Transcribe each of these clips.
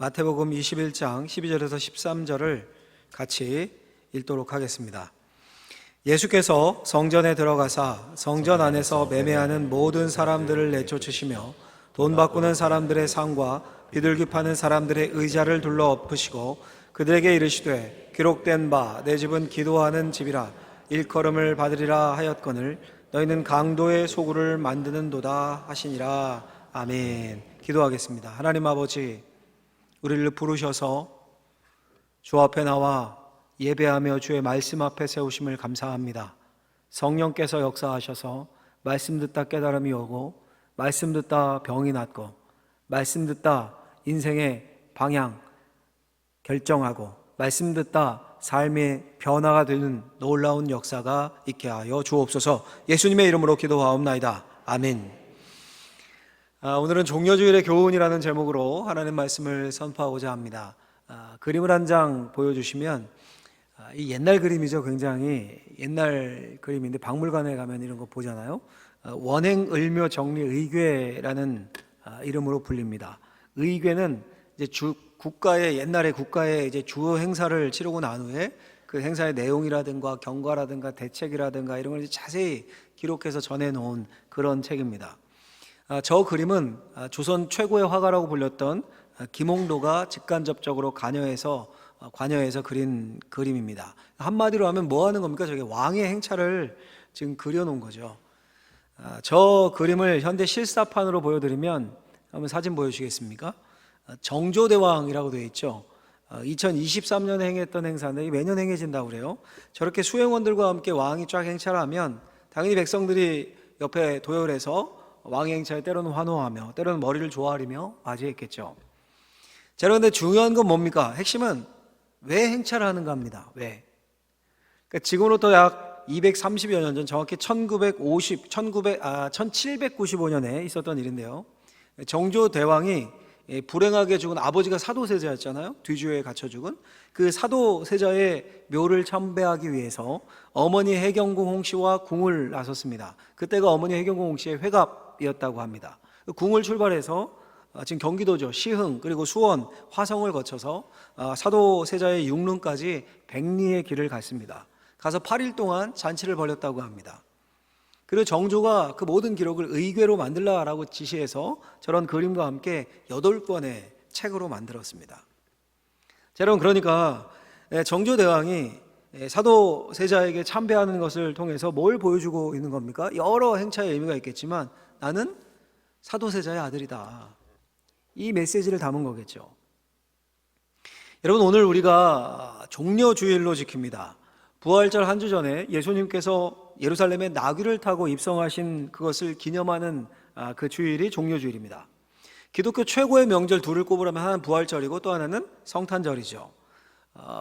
마태복음 21장 12절에서 13절을 같이 읽도록 하겠습니다. 예수께서 성전에 들어가사 성전 안에서 매매하는 모든 사람들을 내쫓으시며 돈 바꾸는 사람들의 상과 비둘기 파는 사람들의 의자를 둘러 엎으시고 그들에게 이르시되 기록된 바 내 집은 기도하는 집이라 일컬음을 받으리라 하였거늘 너희는 강도의 소굴을 만드는도다 하시니라. 아멘. 기도하겠습니다. 하나님 아버지, 우리를 부르셔서 주 앞에 나와 예배하며 주의 말씀 앞에 세우심을 감사합니다. 성령께서 역사하셔서 말씀 듣다 깨달음이 오고, 말씀 듣다 병이 낫고, 말씀 듣다 인생의 방향 결정하고, 말씀 듣다 삶의 변화가 되는 놀라운 역사가 있게 하여 주옵소서. 예수님의 이름으로 기도하옵나이다. 아멘. 오늘은 종려주일의 교훈이라는 제목으로 하나님 말씀을 선포하고자 합니다. 그림을 한 장 보여주시면, 이 옛날 그림이죠. 굉장히 옛날 그림인데 박물관에 가면 이런 거 보잖아요. 원행을묘정리의궤라는 이름으로 불립니다. 의궤는 이제 옛날에 국가의 이제 주요 행사를 치르고 난 후에 그 행사의 내용이라든가 경과라든가 대책이라든가 이런 걸 자세히 기록해서 전해놓은 그런 책입니다. 저 그림은 조선 최고의 화가라고 불렸던 김홍도가 직간접적으로 관여해서 그린 그림입니다. 한마디로 하면 뭐 하는 겁니까? 저게 왕의 행차를 지금 그려놓은 거죠. 저 그림을 현대 실사판으로 보여드리면, 한번 사진 보여주시겠습니까? 정조대왕이라고 되어 있죠. 2023년에 행했던 행사인데 매년 행해진다고 그래요. 저렇게 수행원들과 함께 왕이 쫙 행차를 하면 당연히 백성들이 옆에 도열해서 왕의 행차에 때로는 환호하며 때로는 머리를 조아리며 맞이했겠죠. 자, 그런데 중요한 건 뭡니까? 핵심은 왜 행차를 하는가 합니다. 왜? 그러니까 지금으로부터 약 230여 년 전, 정확히 1795년에 있었던 일인데요. 정조대왕이 불행하게 죽은 아버지가 사도세자였잖아요. 뒤주에 갇혀 죽은 그 사도세자의 묘를 참배하기 위해서 어머니 해경궁 홍씨와 궁을 나섰습니다. 그때가 어머니 해경궁 홍씨의 회갑이었다고 합니다. 궁을 출발해서 지금 경기도죠. 시흥 그리고 수원, 화성을 거쳐서 사도세자의 육릉까지 100리의 길을 갔습니다. 가서 8일 동안 잔치를 벌였다고 합니다. 그리고 정조가 그 모든 기록을 의궤로 만들라라고 지시해서 저런 그림과 함께 8권의 책으로 만들었습니다. 자, 여러분, 그러니까 정조대왕이 사도세자에게 참배하는 것을 통해서 뭘 보여주고 있는 겁니까? 여러 행차의 의미가 있겠지만 나는 사도세자의 아들이다. 이 메시지를 담은 거겠죠. 여러분, 오늘 우리가 종려주일로 지킵니다. 부활절 한 주 전에 예수님께서 예루살렘에 나귀를 타고 입성하신 그것을 기념하는 그 주일이 종려주일입니다. 기독교 최고의 명절 둘을 꼽으라면 하나는 부활절이고 또 하나는 성탄절이죠.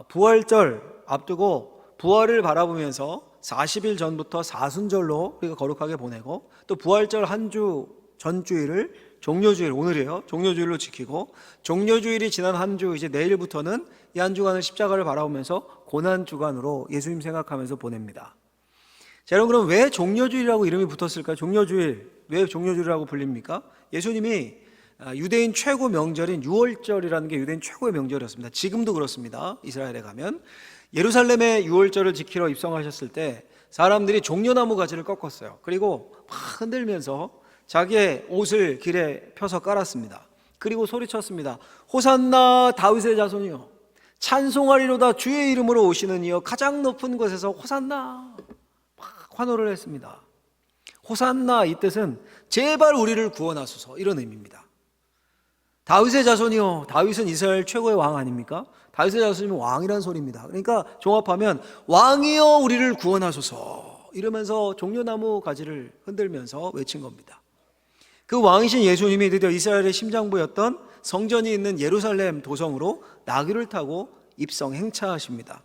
부활절 앞두고 부활을 바라보면서 40일 전부터 사순절로 우리가 거룩하게 보내고, 또 부활절 한 주 전주일을 종려주일, 오늘이에요. 종려주일로 지키고, 종려주일이 지난 한 주, 이제 내일부터는 이 한 주간을 십자가를 바라보면서 고난주간으로 예수님 생각하면서 보냅니다. 자, 여러분, 그럼 왜 종려주일이라고 이름이 붙었을까요? 종려주일, 왜 종려주일이라고 불립니까? 예수님이 유대인 최고 명절인 유월절이라는 게 유대인 최고의 명절이었습니다. 지금도 그렇습니다. 이스라엘에 가면 예루살렘에 유월절을 지키러 입성하셨을 때 사람들이 종려나무 가지를 꺾었어요. 그리고 막 흔들면서 자기의 옷을 길에 펴서 깔았습니다. 그리고 소리쳤습니다. 호산나 다윗의 자손이여, 찬송하리로다 주의 이름으로 오시는 이여, 가장 높은 곳에서 호산나, 막 환호를 했습니다. 호산나, 이 뜻은 제발 우리를 구원하소서, 이런 의미입니다. 다윗의 자손이여, 다윗은 이스라엘 최고의 왕 아닙니까? 다윗의 자손이면 왕이란 소리입니다. 그러니까 종합하면 왕이여 우리를 구원하소서, 이러면서 종려나무 가지를 흔들면서 외친 겁니다. 그 왕이신 예수님이 드디어 이스라엘의 심장부였던 성전이 있는 예루살렘 도성으로 나귀를 타고 입성 행차하십니다.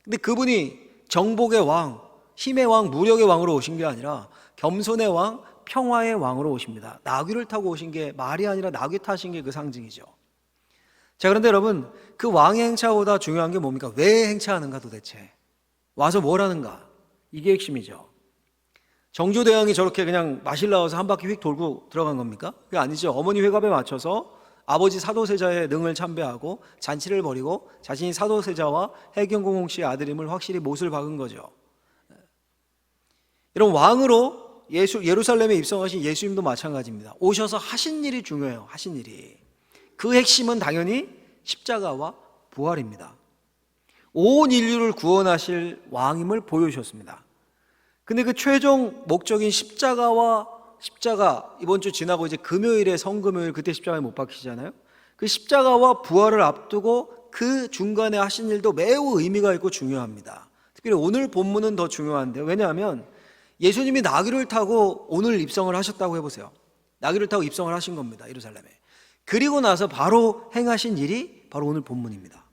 근데 그분이 정복의 왕, 힘의 왕, 무력의 왕으로 오신 게 아니라 겸손의 왕, 평화의 왕으로 오십니다. 나귀를 타고 오신 게 말이 아니라 나귀 타신 게 그 상징이죠. 자, 그런데 여러분, 그 왕의 행차보다 중요한 게 뭡니까? 왜 행차하는가 도대체? 와서 뭘 하는가? 이게 핵심이죠. 정조대왕이 저렇게 그냥 마실 나와서 한 바퀴 휙 돌고 들어간 겁니까? 그게 아니죠. 어머니 회갑에 맞춰서 아버지 사도세자의 능을 참배하고 잔치를 벌이고 자신이 사도세자와 해경공홍 씨의 아들임을 확실히 못을 박은 거죠. 이런 왕으로 예루살렘에 입성하신 예수님도 마찬가지입니다. 오셔서 하신 일이 중요해요. 하신 일이. 그 핵심은 당연히 십자가와 부활입니다. 온 인류를 구원하실 왕임을 보여주셨습니다. 근데 그 최종 목적인 십자가, 이번 주 지나고 이제 금요일에 성금요일, 그때 십자가에 못 박히잖아요. 그 십자가와 부활을 앞두고 그 중간에 하신 일도 매우 의미가 있고 중요합니다. 특별히 오늘 본문은 더 중요한데요. 왜냐하면 예수님이 나귀를 타고 오늘 입성을 하셨다고 해보세요. 나귀를 타고 입성을 하신 겁니다. 예루살렘에. 그리고 나서 바로 행하신 일이 바로 오늘 본문입니다.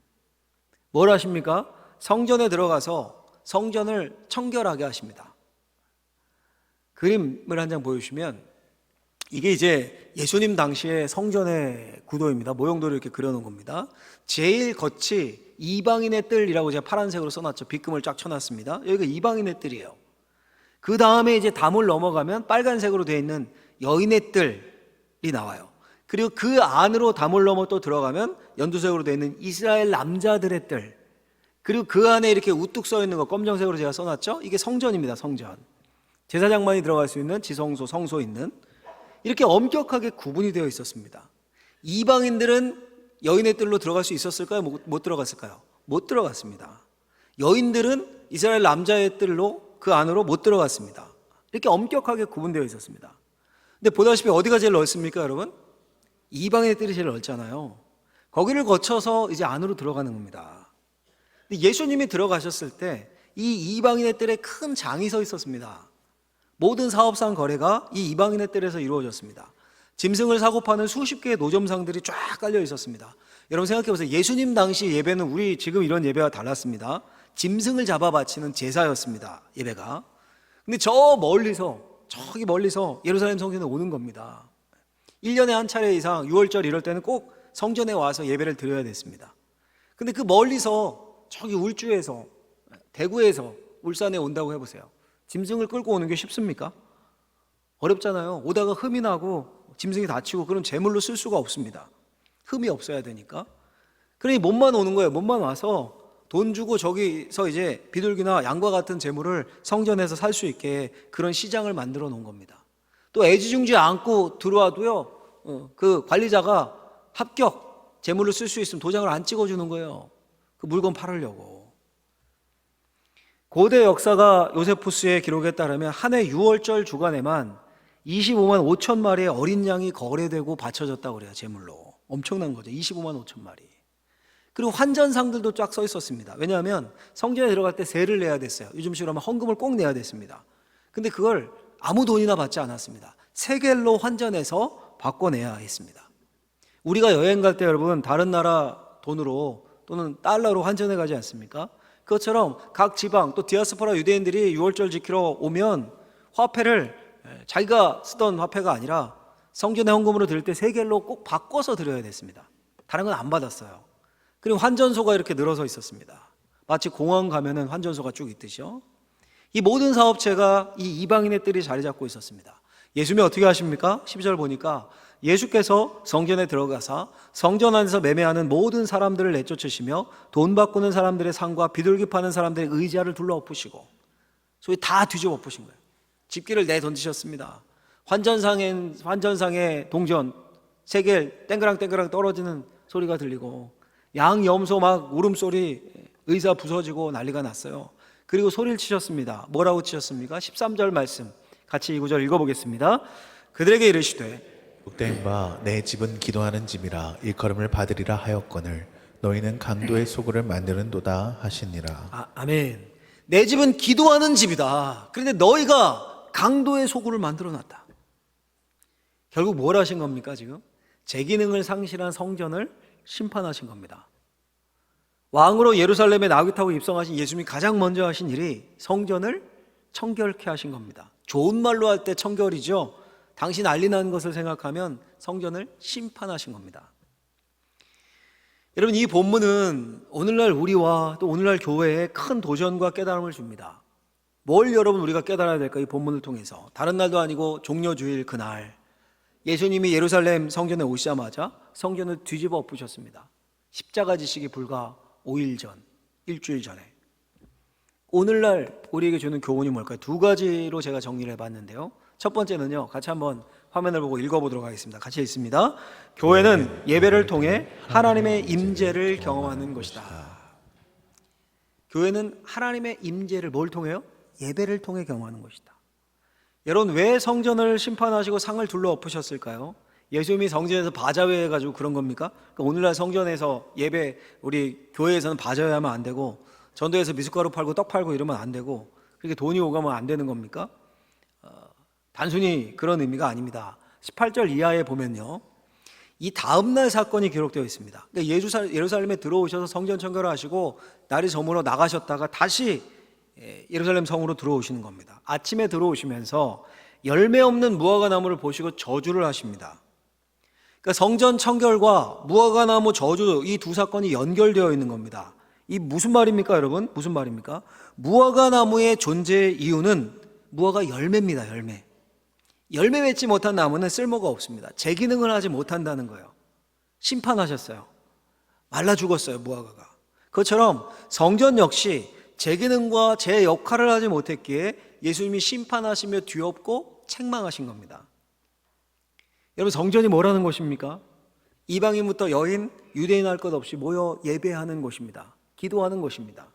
뭘 하십니까? 성전에 들어가서 성전을 청결하게 하십니다. 그림을 한 장 보여주시면 이게 이제 예수님 당시의 성전의 구도입니다. 모형도를 이렇게 그려놓은 겁니다. 제일 겉이 이방인의 뜰이라고 제가 파란색으로 써놨죠. 빗금을 쫙 쳐놨습니다. 여기가 이방인의 뜰이에요. 그 다음에 이제 담을 넘어가면 빨간색으로 되어 있는 여인의 뜰이 나와요. 그리고 그 안으로 담을 넘어 또 들어가면 연두색으로 되어 있는 이스라엘 남자들의 뜰, 그리고 그 안에 이렇게 우뚝 써 있는 거 검정색으로 제가 써놨죠. 이게 성전입니다. 성전. 제사장만이 들어갈 수 있는 지성소, 성소 있는, 이렇게 엄격하게 구분이 되어 있었습니다. 이방인들은 여인의 뜰로 들어갈 수 있었을까요? 못 들어갔을까요? 못 들어갔습니다. 여인들은 이스라엘 남자의 뜰로 그 안으로 못 들어갔습니다. 이렇게 엄격하게 구분되어 있었습니다. 근데 보다시피 어디가 제일 넓습니까, 여러분? 이방인의 뜰이 제일 넓잖아요. 거기를 거쳐서 이제 안으로 들어가는 겁니다. 근데 예수님이 들어가셨을 때 이 이방인의 뜰에 큰 장이 서 있었습니다. 모든 사업상 거래가 이 이방인의 뜰에서 이루어졌습니다. 짐승을 사고 파는 수십 개의 노점상들이 쫙 깔려 있었습니다. 여러분 생각해 보세요. 예수님 당시 예배는 우리 지금 이런 예배와 달랐습니다. 짐승을 잡아 바치는 제사였습니다. 예배가. 근데 저기 멀리서 예루살렘 성전에 오는 겁니다. 1년에 한 차례 이상 6월절 이럴 때는 꼭 성전에 와서 예배를 드려야 됐습니다. 근데 그 멀리서 저기 울주에서, 대구에서 울산에 온다고 해보세요. 짐승을 끌고 오는 게 쉽습니까? 어렵잖아요. 오다가 흠이 나고 짐승이 다치고 그런 제물로 쓸 수가 없습니다. 흠이 없어야 되니까. 그러니 몸만 오는 거예요. 몸만 와서 돈 주고 저기서 이제 비둘기나 양과 같은 제물을 성전에서 살 수 있게 그런 시장을 만들어 놓은 겁니다. 또 애지중지 않고 들어와도요, 그 관리자가 합격 제물을 쓸 수 있으면 도장을 안 찍어주는 거예요. 그 물건 팔으려고. 고대 역사가 요세푸스의 기록에 따르면 한 해 6월절 주간에만 25만 5천 마리의 어린 양이 거래되고 바쳐졌다고 그래요. 제물로. 엄청난 거죠. 25만 5천 마리. 그리고 환전상들도 쫙 써 있었습니다. 왜냐하면 성전에 들어갈 때 세를 내야 됐어요. 요즘식으로 하면 헌금을 꼭 내야 됐습니다. 근데 그걸 아무 돈이나 받지 않았습니다. 세겔로 환전해서 바꿔내야 했습니다. 우리가 여행 갈 때 여러분 다른 나라 돈으로 또는 달러로 환전해 가지 않습니까? 그것처럼 각 지방 또 디아스포라 유대인들이 6월절 지키러 오면 화폐를 자기가 쓰던 화폐가 아니라 성전에 헌금으로 드릴 때 세겔로 꼭 바꿔서 드려야 됐습니다. 다른 건 안 받았어요. 그리고 환전소가 이렇게 늘어서 있었습니다. 마치 공항 가면은 환전소가 쭉 있듯이요. 이 모든 사업체가 이 이방인의 뜰이 자리 잡고 있었습니다. 예수님이 어떻게 하십니까? 12절 보니까 예수께서 성전에 들어가사 성전 안에서 매매하는 모든 사람들을 내쫓으시며 돈 바꾸는 사람들의 상과 비둘기 파는 사람들의 의자를 둘러 엎으시고, 소위 다 뒤집어 엎으신 거예요. 집기를 내던지셨습니다. 환전상의 동전 세겔 땡그랑 떨어지는 소리가 들리고, 양 염소 막 울음소리, 의자 부서지고 난리가 났어요. 그리고 소리를 치셨습니다. 뭐라고 치셨습니까? 13절 말씀 같이 이 구절 읽어보겠습니다. 그들에게 이르시되 된 바 내 집은 기도하는 집이라 일컬음을 받으리라 하였거늘 너희는 강도의 소굴을 만드는도다 하시니라. 아멘. 내 집은 기도하는 집이다. 그런데 너희가 강도의 소굴을 만들어놨다. 결국 뭘 하신 겁니까? 지금 제 기능을 상실한 성전을 심판하신 겁니다. 왕으로 예루살렘에 나귀 타고 입성하신 예수님이 가장 먼저 하신 일이 성전을 청결케 하신 겁니다. 좋은 말로 할 때 청결이죠. 당신 난리 난 것을 생각하면 성전을 심판하신 겁니다. 여러분, 이 본문은 오늘날 우리와 또 오늘날 교회에 큰 도전과 깨달음을 줍니다. 뭘 여러분 우리가 깨달아야 될까? 이 본문을 통해서 다른 날도 아니고 종려주일 그날 예수님이 예루살렘 성전에 오시자마자 성전을 뒤집어 엎으셨습니다. 십자가 지시기 불과 5일 전, 일주일 전에. 오늘날 우리에게 주는 교훈이 뭘까요? 두 가지로 제가 정리를 해봤는데요. 첫 번째는요, 같이 한번 화면을 보고 읽어보도록 하겠습니다. 같이 읽습니다. 교회는 예배를 통해 하나님의 임재를 경험하는 것이다. 교회는 하나님의 임재를 뭘 통해요? 예배를 통해 경험하는 것이다. 여러분, 왜 성전을 심판하시고 상을 둘러 엎으셨을까요? 예수님이 성전에서 바자회 해가지고 그런 겁니까? 그러니까 오늘날 성전에서 예배, 우리 교회에서는 바자회 하면 안 되고, 전도에서 미숫가루 팔고 떡 팔고 이러면 안 되고, 그렇게 돈이 오가면 안 되는 겁니까? 단순히 그런 의미가 아닙니다. 18절 이하에 보면요, 이 다음날 사건이 기록되어 있습니다. 그러니까 예루살렘에 들어오셔서 성전 청결을 하시고 날이 저물어 나가셨다가 다시 예루살렘 성으로 들어오시는 겁니다. 아침에 들어오시면서 열매 없는 무화과나무를 보시고 저주를 하십니다. 그러니까 성전 청결과 무화과나무 저주, 이 두 사건이 연결되어 있는 겁니다. 이 무슨 말입니까, 여러분? 무슨 말입니까? 무화과나무의 존재의 이유는 무화과 열매입니다. 열매 맺지 못한 나무는 쓸모가 없습니다. 제 기능을 하지 못한다는 거예요. 심판하셨어요. 말라 죽었어요, 무화과가. 그것처럼 성전 역시 제 기능과 제 역할을 하지 못했기에 예수님이 심판하시며 뒤엎고 책망하신 겁니다. 여러분, 성전이 뭐라는 곳입니까? 이방인부터 여인, 유대인 할 것 없이 모여 예배하는 곳입니다. 기도하는 곳입니다.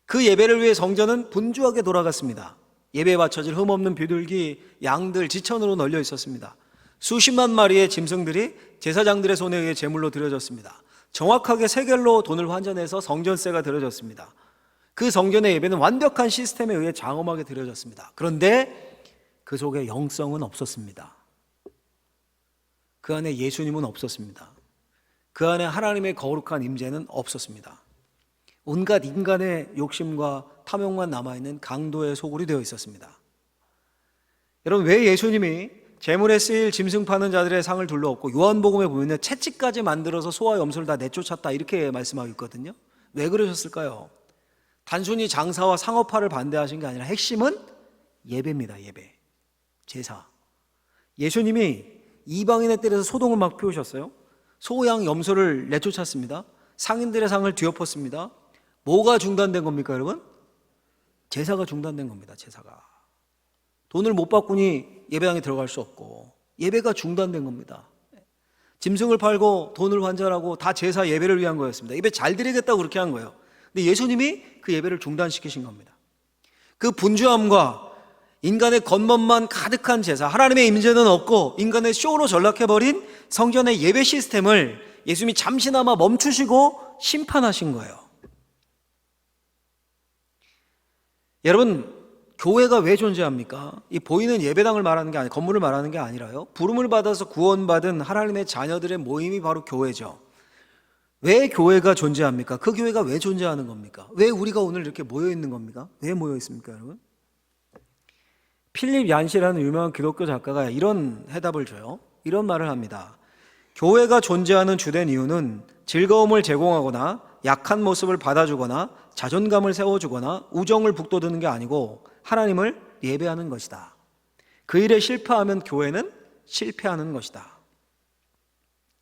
그 예배를 위해 성전은 분주하게 돌아갔습니다. 예배에 바쳐질 흠없는 비둘기, 양들, 지천으로 널려 있었습니다. 수십만 마리의 짐승들이 제사장들의 손에 의해 제물로 드려졌습니다. 정확하게 세겔로 돈을 환전해서 성전세가 드려졌습니다. 그 성전의 예배는 완벽한 시스템에 의해 장엄하게 드려졌습니다. 그런데 그 속에 영성은 없었습니다. 그 안에 예수님은 없었습니다. 그 안에 하나님의 거룩한 임재는 없었습니다. 온갖 인간의 욕심과 탐욕만 남아있는 강도의 소굴이 되어 있었습니다. 여러분, 왜 예수님이 재물에 쓰일 짐승 파는 자들의 상을 둘러엎고 요한복음에 보면 채찍까지 만들어서 소와 염소를 다 내쫓았다 이렇게 말씀하고 있거든요. 왜 그러셨을까요? 단순히 장사와 상업화를 반대하신 게 아니라 핵심은 예배입니다. 예배, 제사. 예수님이 이방인의 뜰에서 소동을 막 피우셨어요. 소, 양, 염소를 내쫓았습니다. 상인들의 상을 뒤엎었습니다. 뭐가 중단된 겁니까, 여러분? 제사가 중단된 겁니다. 제사가. 돈을 못 바꾸니 예배당에 들어갈 수 없고 예배가 중단된 겁니다. 짐승을 팔고 돈을 환전하고 다 제사 예배를 위한 거였습니다. 예배 잘 드리겠다고 그렇게 한 거예요. 근데 예수님이 그 예배를 중단시키신 겁니다. 그 분주함과 인간의 겉멋만 가득한 제사, 하나님의 임재는 없고 인간의 쇼로 전락해버린 성전의 예배 시스템을 예수님이 잠시나마 멈추시고 심판하신 거예요. 여러분, 교회가 왜 존재합니까? 이 보이는 예배당을 말하는 게 아니, 건물을 말하는 게 아니라요, 부름을 받아서 구원받은 하나님의 자녀들의 모임이 바로 교회죠. 왜 교회가 존재합니까? 그 교회가 왜 존재하는 겁니까? 왜 우리가 오늘 이렇게 모여 있는 겁니까? 왜 모여 있습니까, 여러분? 필립 얀시라는 유명한 기독교 작가가 이런 해답을 줘요. 이런 말을 합니다. 교회가 존재하는 주된 이유는 즐거움을 제공하거나 약한 모습을 받아주거나 자존감을 세워주거나 우정을 북돋우는 게 아니고 하나님을 예배하는 것이다. 그 일에 실패하면 교회는 실패하는 것이다.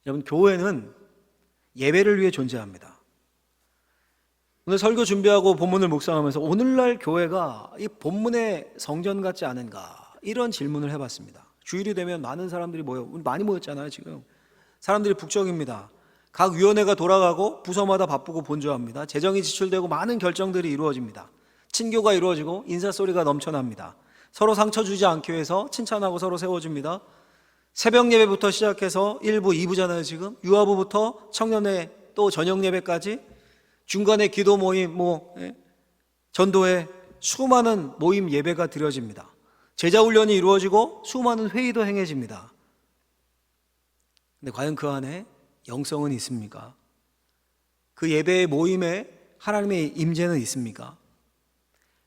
여러분, 교회는 예배를 위해 존재합니다. 오늘 설교 준비하고 본문을 묵상하면서 오늘날 교회가 이 본문의 성전 같지 않은가, 이런 질문을 해봤습니다. 주일이 되면 많은 사람들이 많이 모였잖아요. 지금 사람들이 북적입니다. 각 위원회가 돌아가고 부서마다 바쁘고 분주합니다. 재정이 지출되고 많은 결정들이 이루어집니다. 친교가 이루어지고 인사소리가 넘쳐납니다. 서로 상처 주지 않기 위해서 칭찬하고 서로 세워줍니다. 새벽 예배부터 시작해서 1부, 2부잖아요. 지금 유아부부터 청년회 또 저녁 예배까지 중간에 기도 모임, 전도회, 수많은 모임 예배가 드려집니다. 제자 훈련이 이루어지고 수많은 회의도 행해집니다. 근데 과연 그 안에 영성은 있습니까? 그 예배의 모임에 하나님의 임재는 있습니까?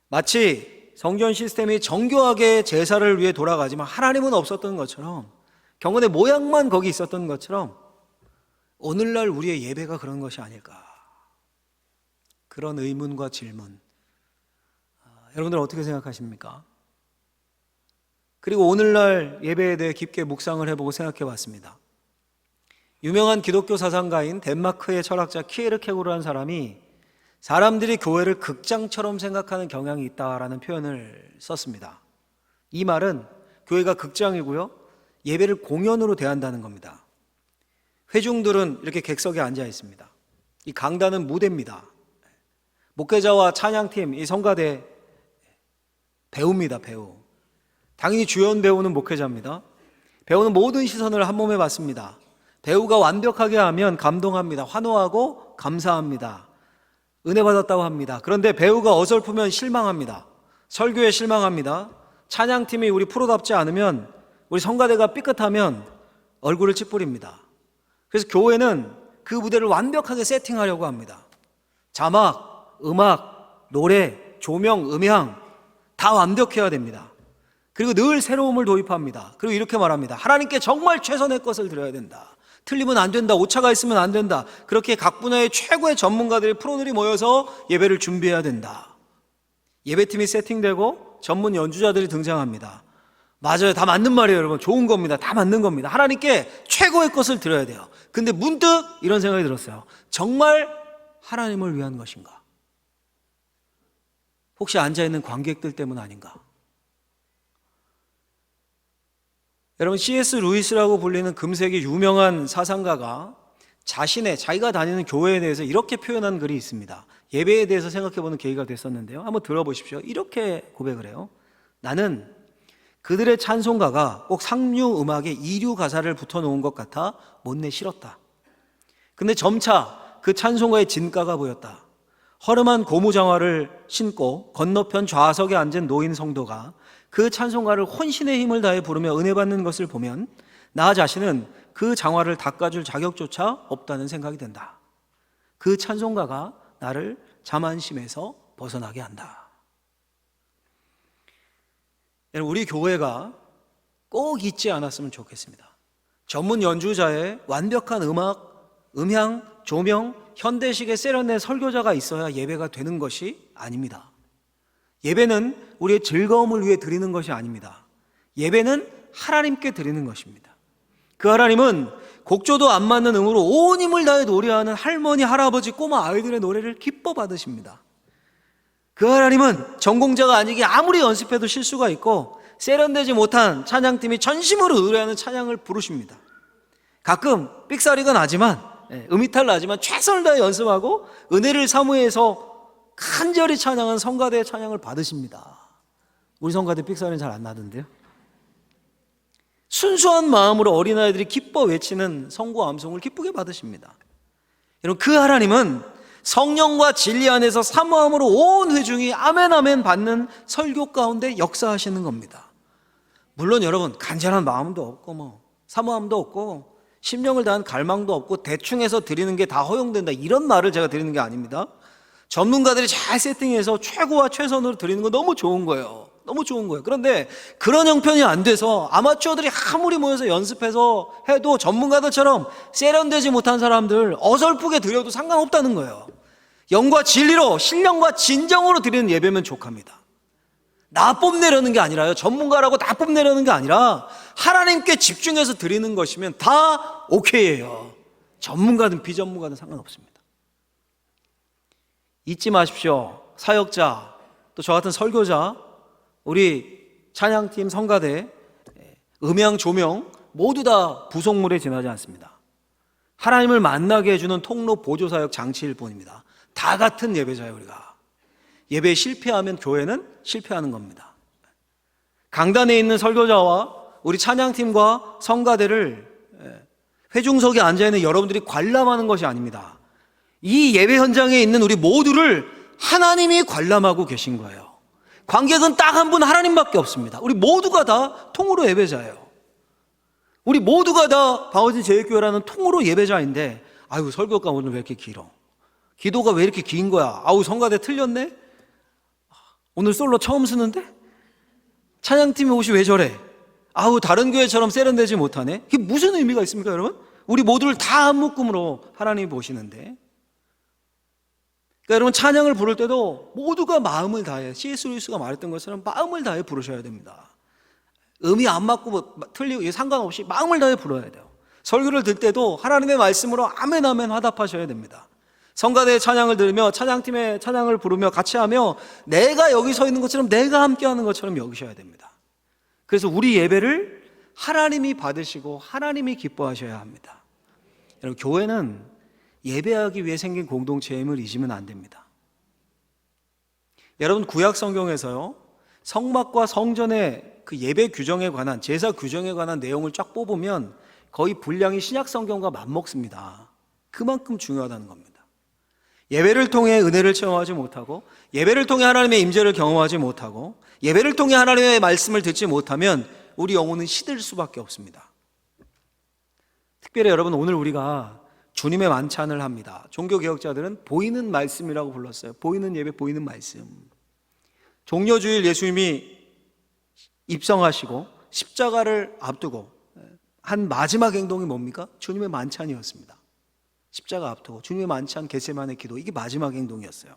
마치 성전 시스템이 정교하게 제사를 위해 돌아가지만 하나님은 없었던 것처럼, 경건의 모양만 거기 있었던 것처럼 오늘날 우리의 예배가 그런 것이 아닐까, 그런 의문과 질문, 여러분들 어떻게 생각하십니까? 그리고 오늘날 예배에 대해 깊게 묵상을 해보고 생각해 봤습니다. 유명한 기독교 사상가인 덴마크의 철학자 키에르케고르라는 사람이 사람들이 교회를 극장처럼 생각하는 경향이 있다라는 표현을 썼습니다. 이 말은 교회가 극장이고요, 예배를 공연으로 대한다는 겁니다. 회중들은 이렇게 객석에 앉아 있습니다. 이 강단은 무대입니다. 목회자와 찬양팀, 이 성가대 배우입니다. 배우. 당연히 주연 배우는 목회자입니다. 배우는 모든 시선을 한 몸에 받습니다. 배우가 완벽하게 하면 감동합니다. 환호하고 감사합니다. 은혜 받았다고 합니다. 그런데 배우가 어설프면 실망합니다. 설교에 실망합니다. 찬양팀이 우리 프로답지 않으면, 우리 성가대가 삐끗하면 얼굴을 찌푸립니다. 그래서 교회는 그 무대를 완벽하게 세팅하려고 합니다. 자막, 음악, 노래, 조명, 음향 다 완벽해야 됩니다. 그리고 늘 새로움을 도입합니다. 그리고 이렇게 말합니다. 하나님께 정말 최선의 것을 드려야 된다. 틀리면 안 된다. 오차가 있으면 안 된다. 그렇게 각 분야의 최고의 전문가들이, 프로들이 모여서 예배를 준비해야 된다. 예배팀이 세팅되고 전문 연주자들이 등장합니다. 맞아요. 다 맞는 말이에요, 여러분. 좋은 겁니다. 다 맞는 겁니다. 하나님께 최고의 것을 드려야 돼요. 근데 문득 이런 생각이 들었어요. 정말 하나님을 위한 것인가? 혹시 앉아있는 관객들 때문 아닌가? 여러분, C.S. 루이스라고 불리는 금세기 유명한 사상가가 자기가 다니는 교회에 대해서 이렇게 표현한 글이 있습니다. 예배에 대해서 생각해보는 계기가 됐었는데요. 한번 들어보십시오. 이렇게 고백을 해요. 나는 그들의 찬송가가 꼭 상류 음악에 이류 가사를 붙여놓은 것 같아 못내 싫었다. 근데 점차 그 찬송가의 진가가 보였다. 허름한 고무장화를 신고 건너편 좌석에 앉은 노인 성도가 그 찬송가를 혼신의 힘을 다해 부르며 은혜 받는 것을 보면 나 자신은 그 장화를 닦아줄 자격조차 없다는 생각이 든다. 그 찬송가가 나를 자만심에서 벗어나게 한다. 여러분, 우리 교회가 꼭 잊지 않았으면 좋겠습니다. 전문 연주자의 완벽한 음악, 음향, 조명, 현대식의 세련된 설교자가 있어야 예배가 되는 것이 아닙니다. 예배는 우리의 즐거움을 위해 드리는 것이 아닙니다. 예배는 하나님께 드리는 것입니다. 그 하나님은 곡조도 안 맞는 음으로 온 힘을 다해 노래하는 할머니, 할아버지, 꼬마 아이들의 노래를 기뻐 받으십니다. 그 하나님은 전공자가 아니기에 아무리 연습해도 실수가 있고 세련되지 못한 찬양팀이 전심으로 노래하는 찬양을 부르십니다. 가끔 삑사리가 나지만, 음이탈 나지만 최선을 다해 연습하고 은혜를 사모해서 간절히 찬양한 성가대의 찬양을 받으십니다. 우리 성가대 삑사리는 잘 안 나던데요. 순수한 마음으로 어린아이들이 기뻐 외치는 성고 암송을 기쁘게 받으십니다. 여러분, 그 하나님은 성령과 진리 안에서 사모함으로 온 회중이 아멘 아멘 받는 설교 가운데 역사하시는 겁니다. 물론 여러분, 간절한 마음도 없고 사모함도 없고 심령을 다한 갈망도 없고 대충 해서 드리는 게 다 허용된다, 이런 말을 제가 드리는 게 아닙니다. 전문가들이 잘 세팅해서 최고와 최선으로 드리는 거 너무 좋은 거예요. 너무 좋은 거예요. 그런데 그런 형편이 안 돼서 아마추어들이 아무리 모여서 연습해서 해도 전문가들처럼 세련되지 못한 사람들 어설프게 드려도 상관없다는 거예요. 영과 진리로, 신령과 진정으로 드리는 예배면 족합니다. 나 뽐내려는 게 아니라요, 전문가라고 나 뽐내려는 게 아니라 하나님께 집중해서 드리는 것이면 다 오케이예요. 전문가든 비전문가든 상관없습니다. 잊지 마십시오. 사역자, 또 저 같은 설교자, 우리 찬양팀, 성가대, 음향, 조명 모두 다 부속물에 지나지 않습니다. 하나님을 만나게 해주는 통로, 보조사역, 장치일 뿐입니다. 다 같은 예배자예요. 우리가 예배에 실패하면 교회는 실패하는 겁니다. 강단에 있는 설교자와 우리 찬양팀과 성가대를 회중석에 앉아있는 여러분들이 관람하는 것이 아닙니다. 이 예배 현장에 있는 우리 모두를 하나님이 관람하고 계신 거예요. 관객은 딱 한 분, 하나님밖에 없습니다. 우리 모두가 다 통으로 예배자예요. 우리 모두가 다 방어진 제일교회라는 통으로 예배자인데, 아유, 설교가 오늘 왜 이렇게 길어? 기도가 왜 이렇게 긴 거야? 아우, 성가대 틀렸네? 오늘 솔로 처음 쓰는데? 찬양팀의 옷이 왜 저래? 아우, 다른 교회처럼 세련되지 못하네? 이게 무슨 의미가 있습니까, 여러분? 우리 모두를 다 한 묶음으로 하나님이 보시는데, 그러니까 여러분, 찬양을 부를 때도 모두가 마음을 다해, C.S. 루이스가 말했던 것처럼 마음을 다해 부르셔야 됩니다. 음이 안 맞고 틀리고 상관없이 마음을 다해 불러야 돼요. 설교를 들 때도 하나님의 말씀으로 아멘 아멘 화답하셔야 됩니다. 성가대의 찬양을 들으며 찬양팀의 찬양을 부르며 같이 하며 내가 여기 서 있는 것처럼 내가 함께하는 것처럼 여기셔야 됩니다. 그래서 우리 예배를 하나님이 받으시고 하나님이 기뻐하셔야 합니다. 여러분, 교회는 예배하기 위해 생긴 공동체임을 잊으면 안 됩니다. 여러분, 구약 성경에서요, 성막과 성전의 그 예배 규정에 관한, 제사 규정에 관한 내용을 쫙 뽑으면 거의 분량이 신약 성경과 맞먹습니다. 그만큼 중요하다는 겁니다. 예배를 통해 은혜를 체험하지 못하고, 예배를 통해 하나님의 임재를 경험하지 못하고, 예배를 통해 하나님의 말씀을 듣지 못하면 우리 영혼은 시들 수밖에 없습니다. 특별히 여러분, 오늘 우리가 주님의 만찬을 합니다. 종교개혁자들은 보이는 말씀이라고 불렀어요. 보이는 예배, 보이는 말씀. 종려주일 예수님이 입성하시고 십자가를 앞두고 한 마지막 행동이 뭡니까? 주님의 만찬이었습니다. 십자가 앞두고 주님의 만찬, 겟세마네 기도, 이게 마지막 행동이었어요.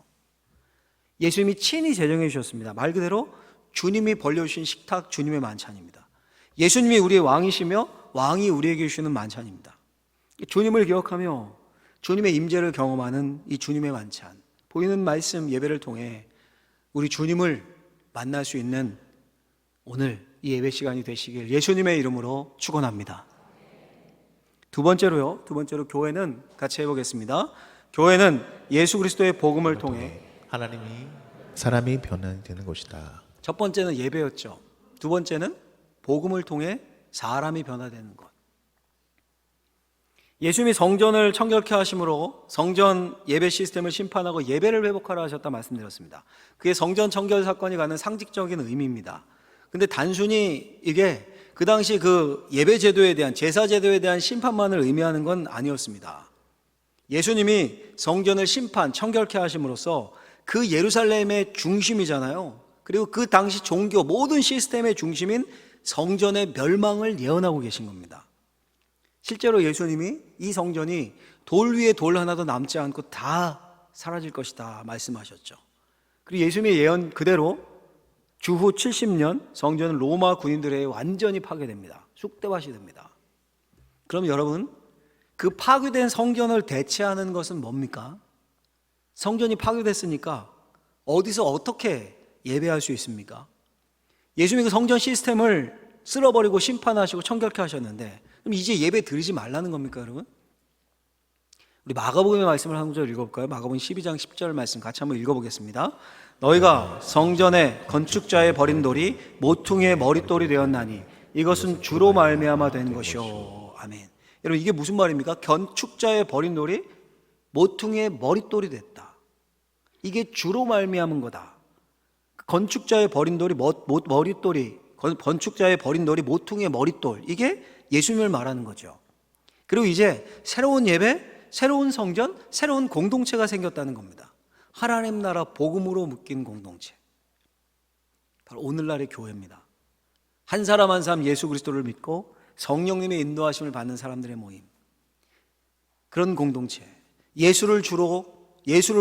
예수님이 친히 제정해 주셨습니다. 말 그대로 주님이 벌려주신 식탁, 주님의 만찬입니다. 예수님이 우리의 왕이시며 왕이 우리에게 주시는 만찬입니다. 주님을 기억하며 주님의 임재를 경험하는 이 주님의 만찬, 보이는 말씀 예배를 통해 우리 주님을 만날 수 있는 오늘 이 예배 시간이 되시길 예수님의 이름으로 축원합니다. 두 번째로 교회는 같이 해보겠습니다. 교회는 예수 그리스도의 복음을 통해 하나님이 사람이 변화되는 곳이다. 첫 번째는 예배였죠. 두 번째는 복음을 통해 사람이 변화되는 것. 예수님이 성전을 청결케 하심으로 성전 예배 시스템을 심판하고 예배를 회복하라 하셨다 말씀드렸습니다. 그게 성전 청결 사건이 갖는 상징적인 의미입니다. 근데 단순히 이게 그 당시 그 예배 제도에 대한, 제사 제도에 대한 심판만을 의미하는 건 아니었습니다. 예수님이 성전을 심판, 청결케 하심으로써 그 예루살렘의 중심이잖아요. 그리고 그 당시 종교 모든 시스템의 중심인 성전의 멸망을 예언하고 계신 겁니다. 실제로 예수님이 이 성전이 돌 위에 돌 하나도 남지 않고 다 사라질 것이다 말씀하셨죠. 그리고 예수님의 예언 그대로 주후 70년 성전은 로마 군인들에 의해 완전히 파괴됩니다. 쑥대밭이 됩니다. 그럼 여러분, 그 파괴된 성전을 대체하는 것은 뭡니까? 성전이 파괴됐으니까 어디서 어떻게 예배할 수 있습니까? 예수님이 그 성전 시스템을 쓸어버리고 심판하시고 청결케 하셨는데 그럼 이제 예배 드리지 말라는 겁니까, 여러분? 우리 마가복음의 말씀을 한 구절 읽어볼까요? 마가복음 12장 10절 말씀 같이 한번 읽어보겠습니다. 너희가 성전에 건축자의 버린 돌이 모퉁이의 머릿돌이 되었나니 이것은 주로 말미암아 된 것이요. 아멘. 여러분, 이게 무슨 말입니까? 건축자의 버린 돌이 모퉁이의 머릿돌이 됐다. 이게 주로 말미암은 거다. 건축자의 버린 돌이 머릿돌이, 건축자의 버린 돌이 모퉁이의 머릿돌, 이게 예수님을 말하는 거죠. 그리고 이제 새로운 예배, 새로운 성전, 새로운 공동체가 생겼다는 겁니다. 하나님 나라 복음으로 묶인 공동체, 바로 오늘날의 교회입니다. 한 사람 한 사람 예수 그리스도를 믿고 성령님의 인도하심을 받는 사람들의 모임, 그런 공동체, 예수를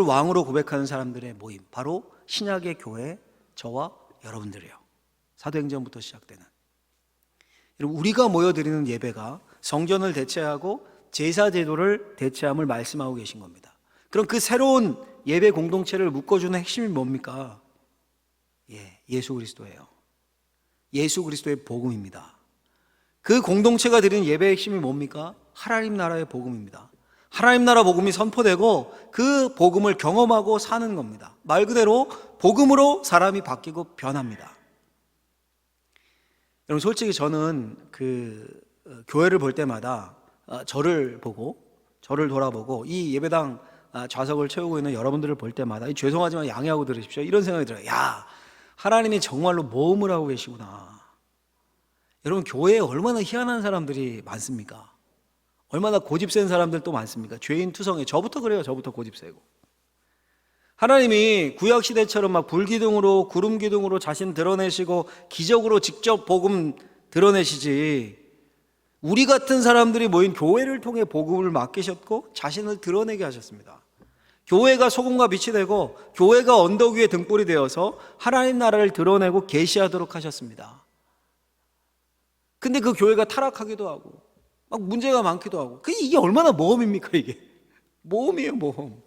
왕으로 고백하는 사람들의 모임, 바로 신약의 교회, 저와 여러분들이에요. 사도행전부터 시작되는. 여러분, 우리가 모여드리는 예배가 성전을 대체하고 제사 제도를 대체함을 말씀하고 계신 겁니다. 그럼 그 새로운 예배 공동체를 묶어주는 핵심이 뭡니까? 예수 그리스도예요. 예수 그리스도의 복음입니다. 그 공동체가 드리는 예배의 핵심이 뭡니까? 하나님 나라의 복음입니다. 하나님 나라 복음이 선포되고 그 복음을 경험하고 사는 겁니다. 말 그대로 복음으로 사람이 바뀌고 변합니다. 여러분, 솔직히 저는 교회를 볼 때마다 저를 돌아보고 이 예배당 좌석을 채우고 있는 여러분들을 볼 때마다 죄송하지만 양해하고 들으십시오, 이런 생각이 들어요. 야, 하나님이 정말로 모험을 하고 계시구나. 여러분, 교회에 얼마나 희한한 사람들이 많습니까? 얼마나 고집센 사람들도 많습니까? 죄인 투성이, 저부터 그래요. 저부터 고집세고. 하나님이 구약시대처럼 막 불기둥으로 구름기둥으로 자신 드러내시고 기적으로 직접 복음 드러내시지, 우리 같은 사람들이 모인 교회를 통해 복음을 맡기셨고 자신을 드러내게 하셨습니다. 교회가 소금과 빛이 되고 교회가 언덕 위에 등불이 되어서 하나님 나라를 드러내고 계시하도록 하셨습니다. 근데 그 교회가 타락하기도 하고 막 문제가 많기도 하고. 이게 얼마나 모험입니까 이게? 모험이에요, 모험.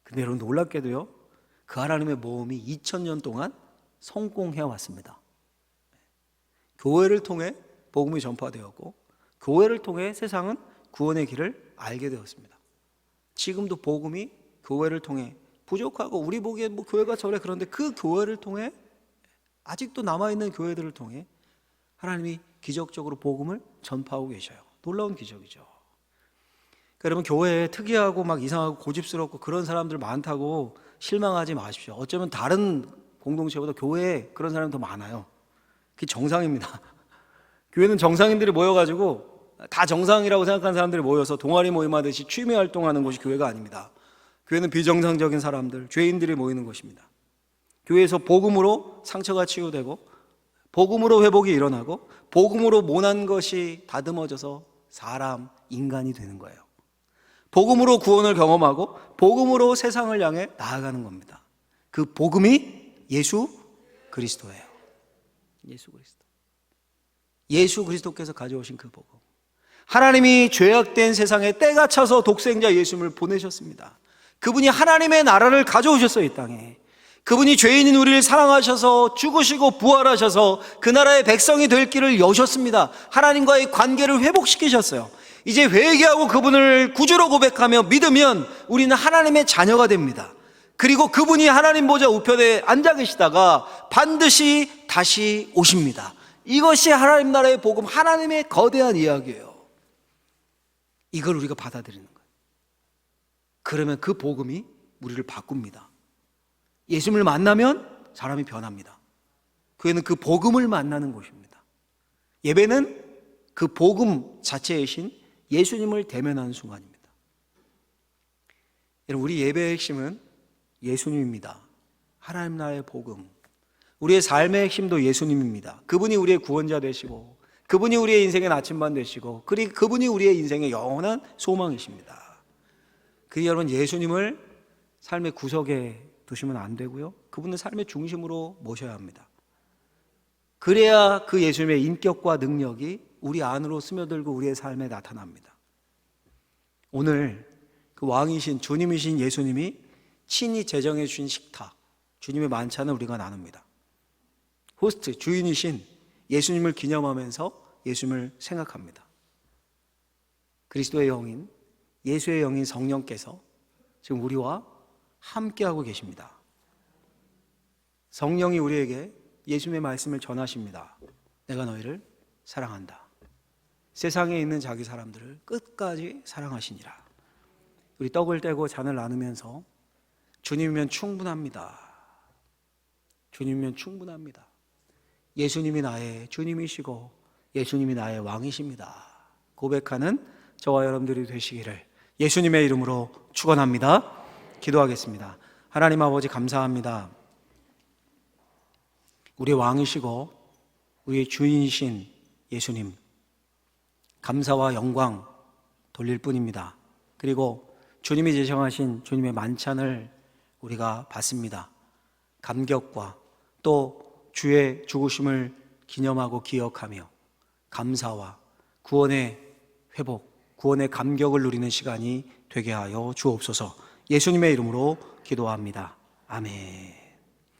근데 여러분 놀랍게도요, 그 하나님의 모험이 2000년 동안 성공해 왔습니다. 교회를 통해 복음이 전파되었고, 교회를 통해 세상은 구원의 길을 알게 되었습니다. 지금도 복음이 교회를 통해 부족하고, 우리 보기엔 뭐 교회가 저래 그런데 그 교회를 통해, 아직도 남아있는 교회들을 통해 하나님이 기적적으로 복음을 전파하고 계셔요. 놀라운 기적이죠. 그러니까 여러분, 교회에 특이하고 막 이상하고 고집스럽고 그런 사람들 많다고 실망하지 마십시오. 어쩌면 다른 공동체보다 교회에 그런 사람이 더 많아요. 그게 정상입니다. 교회는 정상인들이 모여가지고, 다 정상이라고 생각하는 사람들이 모여서 동아리 모임하듯이 취미 활동하는 곳이 교회가 아닙니다. 교회는 비정상적인 사람들, 죄인들이 모이는 곳입니다. 교회에서 복음으로 상처가 치유되고, 복음으로 회복이 일어나고, 복음으로 모난 것이 다듬어져서 사람, 인간이 되는 거예요. 복음으로 구원을 경험하고, 복음으로 세상을 향해 나아가는 겁니다. 그 복음이 예수 그리스도예요. 예수 그리스도. 예수 그리스도께서 가져오신 그 복음. 하나님이 죄악된 세상에 때가 차서 독생자 예수님을 보내셨습니다. 그분이 하나님의 나라를 가져오셨어요, 이 땅에. 그분이 죄인인 우리를 사랑하셔서 죽으시고 부활하셔서 그 나라의 백성이 될 길을 여셨습니다. 하나님과의 관계를 회복시키셨어요. 이제 회개하고 그분을 구주로 고백하며 믿으면 우리는 하나님의 자녀가 됩니다. 그리고 그분이 하나님 보좌 우편에 앉아 계시다가 반드시 다시 오십니다. 이것이 하나님 나라의 복음, 하나님의 거대한 이야기예요. 이걸 우리가 받아들이는 거예요. 그러면 그 복음이 우리를 바꿉니다. 예수님을 만나면 사람이 변합니다. 교회는 그 복음을 만나는 곳입니다. 예배는 그 복음 자체이신 예수님을 대면하는 순간입니다. 여러분, 우리 예배의 핵심은 예수님입니다. 하나님 나라의 복음. 우리의 삶의 핵심도 예수님입니다. 그분이 우리의 구원자 되시고, 그분이 우리의 인생의 나침반 되시고, 그리고 그분이 우리의 인생의 영원한 소망이십니다. 그 여러분, 예수님을 삶의 구석에 두시면 안 되고요, 그분은 삶의 중심으로 모셔야 합니다. 그래야 그 예수님의 인격과 능력이 우리 안으로 스며들고 우리의 삶에 나타납니다. 오늘 그 왕이신 주님이신 예수님이 친히 제정해 주신 식탁, 주님의 만찬을 우리가 나눕니다. 호스트, 주인이신 예수님을 기념하면서 예수님을 생각합니다. 그리스도의 영인, 예수의 영인 성령께서 지금 우리와 함께하고 계십니다. 성령이 우리에게 예수님의 말씀을 전하십니다. 내가 너희를 사랑한다. 세상에 있는 자기 사람들을 끝까지 사랑하시니라. 우리 떡을 떼고 잔을 나누면서 주님이면 충분합니다. 주님이면 충분합니다. 예수님이 나의 주님이시고 예수님이 나의 왕이십니다. 고백하는 저와 여러분들이 되시기를 예수님의 이름으로 축원합니다. 기도하겠습니다. 하나님 아버지, 감사합니다. 우리의 왕이시고 우리의 주인이신 예수님, 감사와 영광 돌릴 뿐입니다. 그리고 주님이 제정하신 주님의 만찬을 우리가 받습니다. 감격과 또 주의 죽으심을 기념하고 기억하며 감사와 구원의 회복, 구원의 감격을 누리는 시간이 되게 하여 주옵소서. 예수님의 이름으로 기도합니다. 아멘.